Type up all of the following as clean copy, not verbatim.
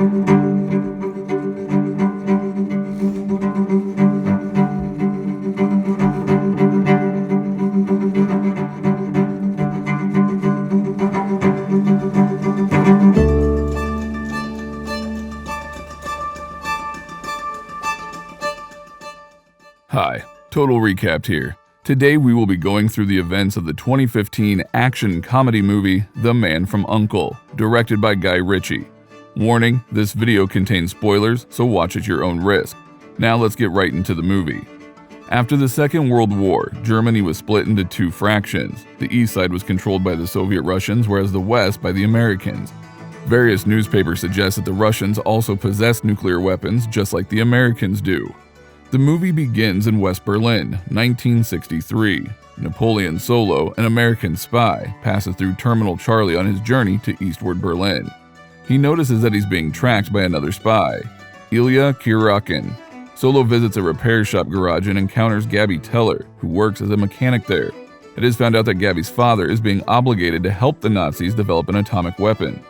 Hi, Total Recapped here. Today we will be going through the events of the 2015 action comedy movie The Man from U.N.C.L.E, directed by Guy Ritchie. Warning, this video contains spoilers, so watch at your own risk. Now let's get right into the movie. After the Second World War, Germany was split into two fractions. The east side was controlled by the Soviet Russians, whereas the west by the Americans. Various newspapers suggest that the Russians also possessed nuclear weapons, just like the Americans do. The movie begins in West Berlin, 1963. Napoleon Solo, an American spy, passes through Terminal Charlie on his journey to Eastward Berlin. He notices that he's being tracked by another spy, Illya Kuryakin. Solo visits a repair shop garage and encounters Gaby Teller, who works as a mechanic there. It is found out that Gaby's father is being obligated to help the Nazis develop an atomic weapon.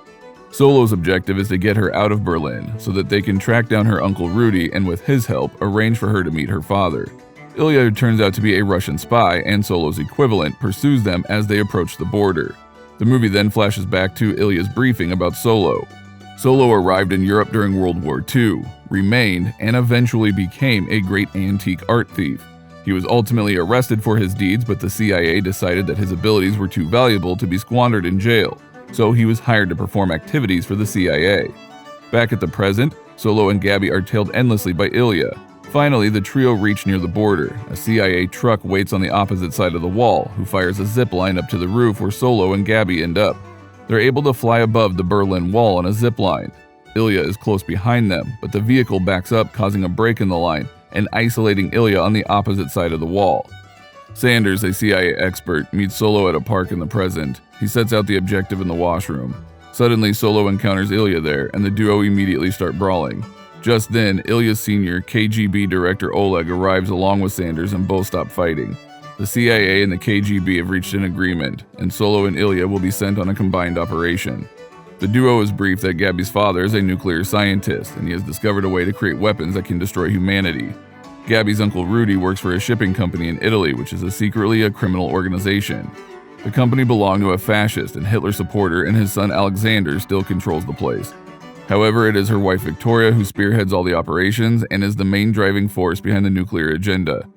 Solo's objective is to get her out of Berlin so that they can track down her uncle Rudi and with his help arrange for her to meet her father. Illya, who turns out to be a Russian spy and Solo's equivalent, pursues them as they approach the border. The movie then flashes back to Illya's briefing about Solo. Solo arrived in Europe during World War II, remained, and eventually became a great antique art thief. He was ultimately arrested for his deeds, but the CIA decided that his abilities were too valuable to be squandered in jail. So he was hired to perform activities for the CIA. Back at the present, Solo and Gaby are tailed endlessly by Illya. Finally, the trio reach near the border. A CIA truck waits on the opposite side of the wall, who fires a zip line up to the roof where Solo and Gaby end up. They're able to fly above the Berlin Wall on a zip line. Illya is close behind them, but the vehicle backs up, causing a break in the line and isolating Illya on the opposite side of the wall. Sanders, a CIA expert, meets Solo at a park in the present. He sets out the objective in the washroom. Suddenly, Solo encounters Illya there, and the duo immediately start brawling. Just then, Ilya's senior KGB director Oleg arrives along with Sanders and both stop fighting. The CIA and the KGB have reached an agreement, and Solo and Illya will be sent on a combined operation. The duo is briefed that Gaby's father is a nuclear scientist, and he has discovered a way to create weapons that can destroy humanity. Gaby's uncle Rudi works for a shipping company in Italy, which is secretly a criminal organization. The company belonged to a fascist and Hitler supporter, and his son Alexander still controls the place. However, it is her wife Victoria who spearheads all the operations and is the main driving force behind the nuclear agenda.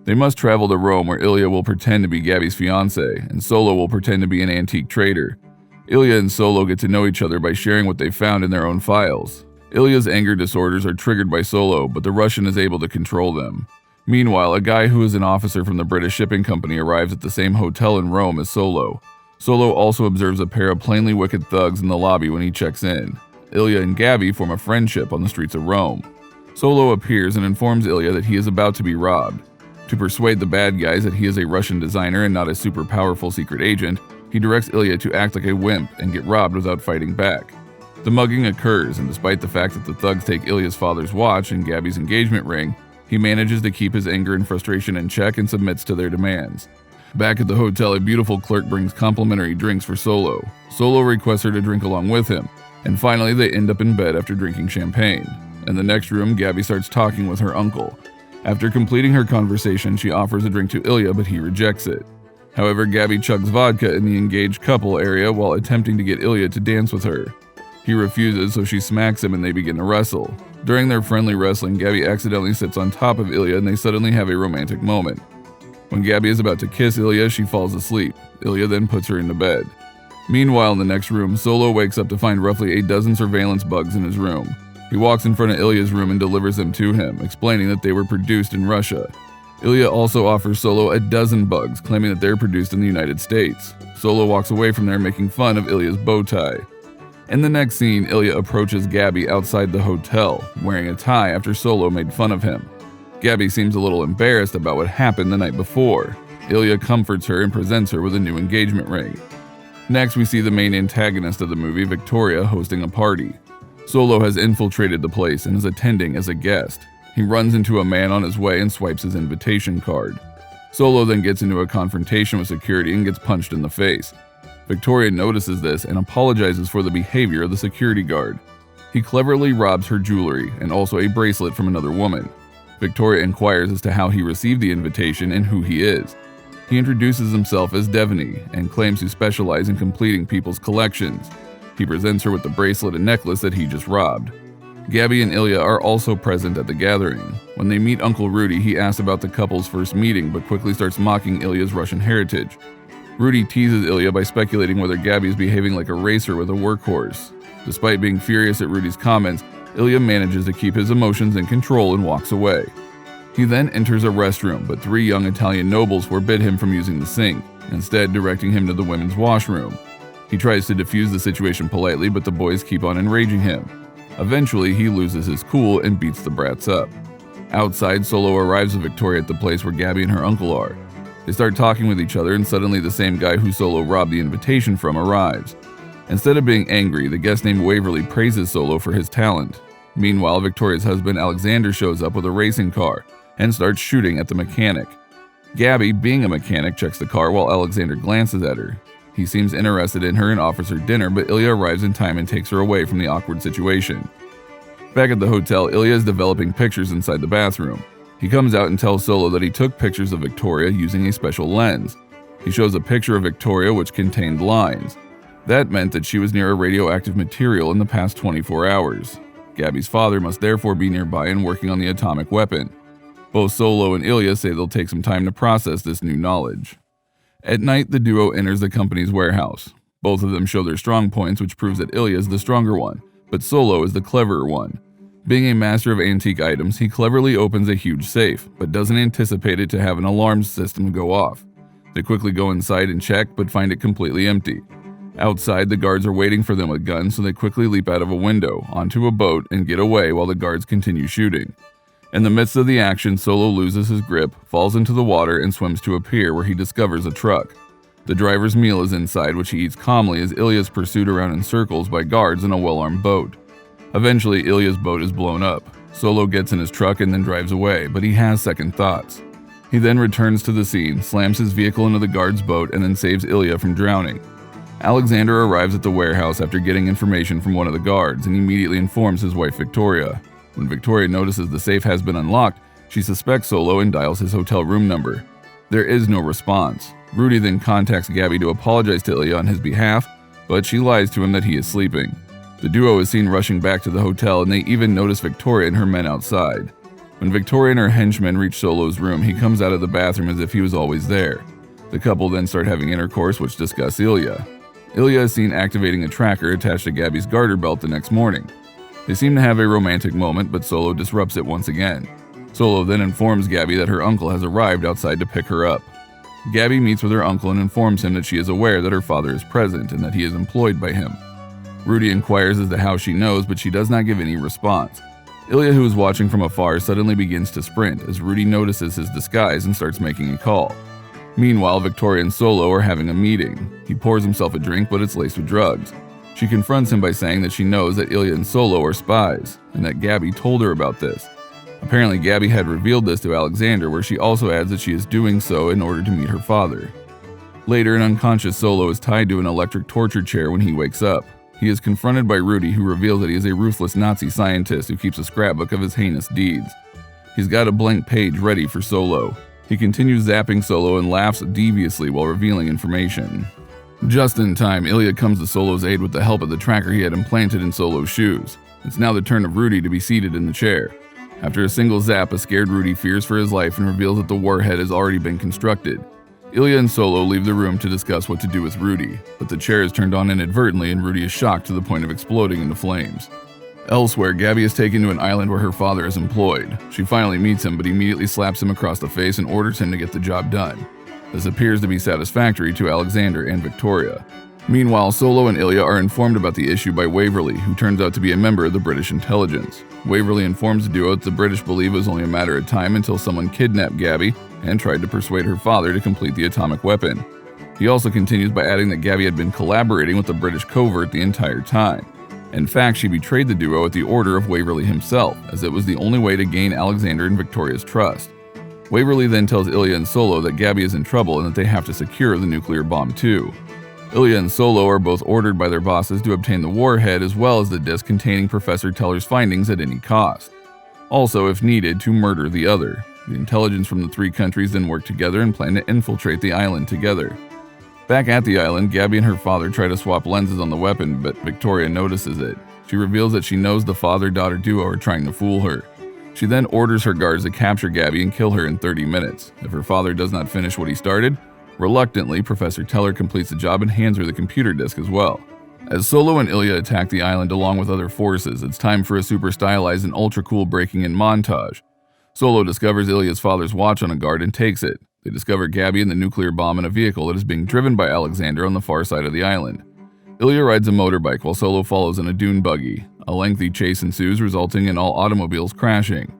They must travel to Rome, where Illya will pretend to be Gaby's fiancé, and Solo will pretend to be an antique trader. Illya and Solo get to know each other by sharing what they found in their own files. Illya's anger disorders are triggered by Solo, but the Russian is able to control them. Meanwhile, a guy who is an officer from the British shipping company arrives at the same hotel in Rome as Solo. Solo also observes a pair of plainly wicked thugs in the lobby when he checks in. Illya and Gaby form a friendship on the streets of Rome. Solo appears and informs Illya that he is about to be robbed. To persuade the bad guys that he is a Russian designer and not a super powerful secret agent, he directs Illya to act like a wimp and get robbed without fighting back. The mugging occurs, and despite the fact that the thugs take Ilya's father's watch and Gaby's engagement ring, he manages to keep his anger and frustration in check and submits to their demands. Back at the hotel, a beautiful clerk brings complimentary drinks for Solo. Solo requests her to drink along with him, and finally they end up in bed after drinking champagne. In the next room, Gaby starts talking with her uncle. After completing her conversation, she offers a drink to Illya, but he rejects it. However, Gaby chugs vodka in the engaged couple area while attempting to get Illya to dance with her. He refuses, so she smacks him and they begin to wrestle. During their friendly wrestling, Gaby accidentally sits on top of Illya and they suddenly have a romantic moment. When Gaby is about to kiss Illya, she falls asleep. Illya then puts her into bed. Meanwhile, in the next room, Solo wakes up to find roughly a dozen surveillance bugs in his room. He walks in front of Ilya's room and delivers them to him, explaining that they were produced in Russia. Illya also offers Solo a dozen bugs, claiming that they're produced in the United States. Solo walks away from there, making fun of Ilya's bow tie. In the next scene, Illya approaches Gaby outside the hotel, wearing a tie after Solo made fun of him. Gaby seems a little embarrassed about what happened the night before. Illya comforts her and presents her with a new engagement ring. Next, we see the main antagonist of the movie, Victoria, hosting a party. Solo has infiltrated the place and is attending as a guest. He runs into a man on his way and swipes his invitation card. Solo then gets into a confrontation with security and gets punched in the face. Victoria notices this and apologizes for the behavior of the security guard. He cleverly robs her jewelry and also a bracelet from another woman. Victoria inquires as to how he received the invitation and who he is. He introduces himself as Devaney and claims to specialize in completing people's collections. He presents her with the bracelet and necklace that he just robbed. Gaby and Illya are also present at the gathering. When they meet Uncle Rudi, he asks about the couple's first meeting but quickly starts mocking Illya's Russian heritage. Rudi teases Illya by speculating whether Gaby is behaving like a racer with a workhorse. Despite being furious at Rudi's comments, Illya manages to keep his emotions in control and walks away. He then enters a restroom, but 3 young Italian nobles forbid him from using the sink, instead directing him to the women's washroom. He tries to defuse the situation politely, but the boys keep on enraging him. Eventually, he loses his cool and beats the brats up. Outside, Solo arrives with Victoria at the place where Gaby and her uncle are. They start talking with each other, and suddenly the same guy who Solo robbed the invitation from arrives. Instead of being angry, the guest named Waverly praises Solo for his talent. Meanwhile, Victoria's husband Alexander shows up with a racing car and starts shooting at the mechanic. Gaby, being a mechanic, checks the car while Alexander glances at her. He seems interested in her and offers her dinner, but Illya arrives in time and takes her away from the awkward situation. Back at the hotel, Illya is developing pictures inside the bathroom. He comes out and tells Solo that he took pictures of Victoria using a special lens. He shows a picture of Victoria which contained lines. That meant that she was near a radioactive material in the past 24 hours. Gaby's father must therefore be nearby and working on the atomic weapon. Both Solo and Illya say they'll take some time to process this new knowledge. At night, the duo enters the company's warehouse. Both of them show their strong points, which proves that Illya is the stronger one, but Solo is the cleverer one. Being a master of antique items, he cleverly opens a huge safe, but doesn't anticipate it to have an alarm system go off. They quickly go inside and check, but find it completely empty. Outside, the guards are waiting for them with guns, so they quickly leap out of a window, onto a boat, and get away while the guards continue shooting. In the midst of the action, Solo loses his grip, falls into the water, and swims to a pier where he discovers a truck. The driver's meal is inside, which he eats calmly as Illya is pursued around in circles by guards in a well-armed boat. Eventually, Ilya's boat is blown up. Solo gets in his truck and then drives away, but he has second thoughts. He then returns to the scene, slams his vehicle into the guard's boat, and then saves Illya from drowning. Alexander arrives at the warehouse after getting information from one of the guards and immediately informs his wife Victoria. When Victoria notices the safe has been unlocked, she suspects Solo and dials his hotel room number. There is no response. Rudi then contacts Gaby to apologize to Illya on his behalf, but she lies to him that he is sleeping. The duo is seen rushing back to the hotel, and they even notice Victoria and her men outside. When Victoria and her henchmen reach Solo's room, he comes out of the bathroom as if he was always there. The couple then start having intercourse, which disgusts Illya. Illya is seen activating a tracker attached to Gaby's garter belt the next morning. They seem to have a romantic moment, but Solo disrupts it once again. Solo then informs Gaby that her uncle has arrived outside to pick her up. Gaby meets with her uncle and informs him that she is aware that her father is present and that he is employed by him. Rudi inquires as to how she knows, but she does not give any response. Illya, who is watching from afar, suddenly begins to sprint as Rudi notices his disguise and starts making a call. Meanwhile, Victoria and Solo are having a meeting. He pours himself a drink, but it's laced with drugs. She confronts him by saying that she knows that Illya and Solo are spies, and that Gaby told her about this. Apparently, Gaby had revealed this to Alexander, where she also adds that she is doing so in order to meet her father. Later, an unconscious Solo is tied to an electric torture chair when he wakes up. He is confronted by Rudi, who reveals that he is a ruthless Nazi scientist who keeps a scrapbook of his heinous deeds. He's got a blank page ready for Solo. He continues zapping Solo and laughs deviously while revealing information. Just in time, Illya comes to Solo's aid with the help of the tracker he had implanted in Solo's shoes. It's now the turn of Rudi to be seated in the chair. After a single zap, a scared Rudi fears for his life and reveals that the warhead has already been constructed. Illya and Solo leave the room to discuss what to do with Rudi, but the chair is turned on inadvertently and Rudi is shocked to the point of exploding into flames. Elsewhere, Gaby is taken to an island where her father is employed. She finally meets him, but immediately slaps him across the face and orders him to get the job done. This appears to be satisfactory to Alexander and Victoria. Meanwhile, Solo and Illya are informed about the issue by Waverly, who turns out to be a member of the British intelligence. Waverly informs the duo that the British believe it was only a matter of time until someone kidnapped Gaby and tried to persuade her father to complete the atomic weapon. He also continues by adding that Gaby had been collaborating with the British covert the entire time. In fact, she betrayed the duo at the order of Waverly himself, as it was the only way to gain Alexander and Victoria's trust. Waverly then tells Illya and Solo that Gaby is in trouble and that they have to secure the nuclear bomb too. Illya and Solo are both ordered by their bosses to obtain the warhead as well as the disk containing Professor Teller's findings at any cost. Also, if needed, to murder the other. The intelligence from the three countries then work together and plan to infiltrate the island together. Back at the island, Gaby and her father try to swap lenses on the weapon, but Victoria notices it. She reveals that she knows the father-daughter duo are trying to fool her. She then orders her guards to capture Gaby and kill her in 30 minutes. If her father does not finish what he started, reluctantly, Professor Teller completes the job and hands her the computer disk as well. As Solo and Illya attack the island along with other forces, it's time for a super stylized and ultra-cool breaking-in montage. Solo discovers Ilya's father's watch on a guard and takes it. They discover Gaby and the nuclear bomb in a vehicle that is being driven by Alexander on the far side of the island. Illya rides a motorbike while Solo follows in a dune buggy. A lengthy chase ensues, resulting in all automobiles crashing.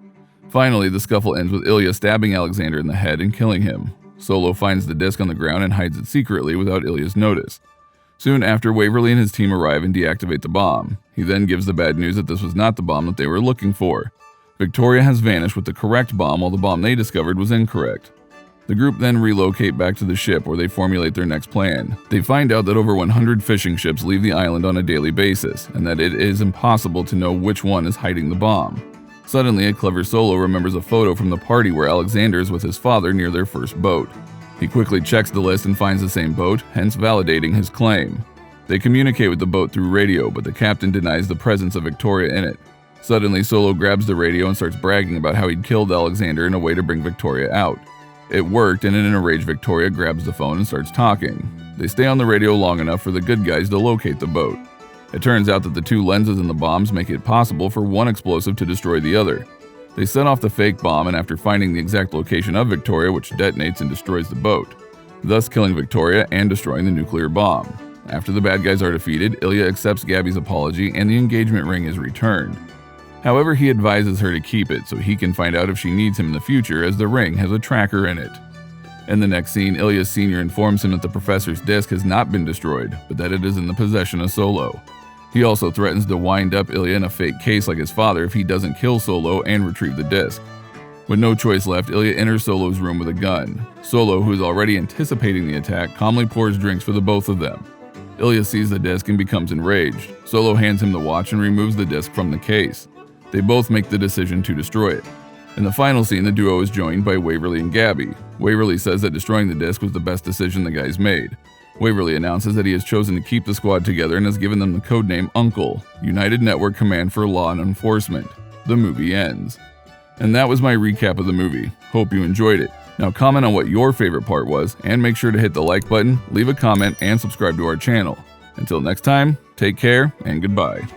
Finally, the scuffle ends with Illya stabbing Alexander in the head and killing him. Solo finds the disc on the ground and hides it secretly without Ilya's notice. Soon after, Waverly and his team arrive and deactivate the bomb. He then gives the bad news that this was not the bomb that they were looking for. Victoria has vanished with the correct bomb while the bomb they discovered was incorrect. The group then relocate back to the ship where they formulate their next plan. They find out that over 100 fishing ships leave the island on a daily basis, and that it is impossible to know which one is hiding the bomb. Suddenly, a clever Solo remembers a photo from the party where Alexander is with his father near their first boat. He quickly checks the list and finds the same boat, hence validating his claim. They communicate with the boat through radio, but the captain denies the presence of Victoria in it. Suddenly, Solo grabs the radio and starts bragging about how he'd killed Alexander in a way to bring Victoria out. It worked, and in an enraged Victoria grabs the phone and starts talking. They stay on the radio long enough for the good guys to locate the boat. It turns out that the two lenses in the bombs make it possible for one explosive to destroy the other. They set off the fake bomb, and after finding the exact location of Victoria, which detonates and destroys the boat, thus killing Victoria and destroying the nuclear bomb. After the bad guys are defeated, Illya accepts Gaby's apology and the engagement ring is returned. However, he advises her to keep it so he can find out if she needs him in the future, as the ring has a tracker in it. In the next scene, Illya Sr. informs him that the professor's disc has not been destroyed, but that it is in the possession of Solo. He also threatens to wind up Illya in a fake case like his father if he doesn't kill Solo and retrieve the disc. With no choice left, Illya enters Solo's room with a gun. Solo, who is already anticipating the attack, calmly pours drinks for the both of them. Illya sees the disc and becomes enraged. Solo hands him the watch and removes the disc from the case. They both make the decision to destroy it. In the final scene, the duo is joined by Waverly and Gaby. Waverly says that destroying the disc was the best decision the guys made. Waverly announces that he has chosen to keep the squad together and has given them the codename U.N.C.L.E, United Network Command for Law and Enforcement. The movie ends. And that was my recap of the movie. Hope you enjoyed it. Now comment on what your favorite part was, and make sure to hit the like button, leave a comment, and subscribe to our channel. Until next time, take care and goodbye.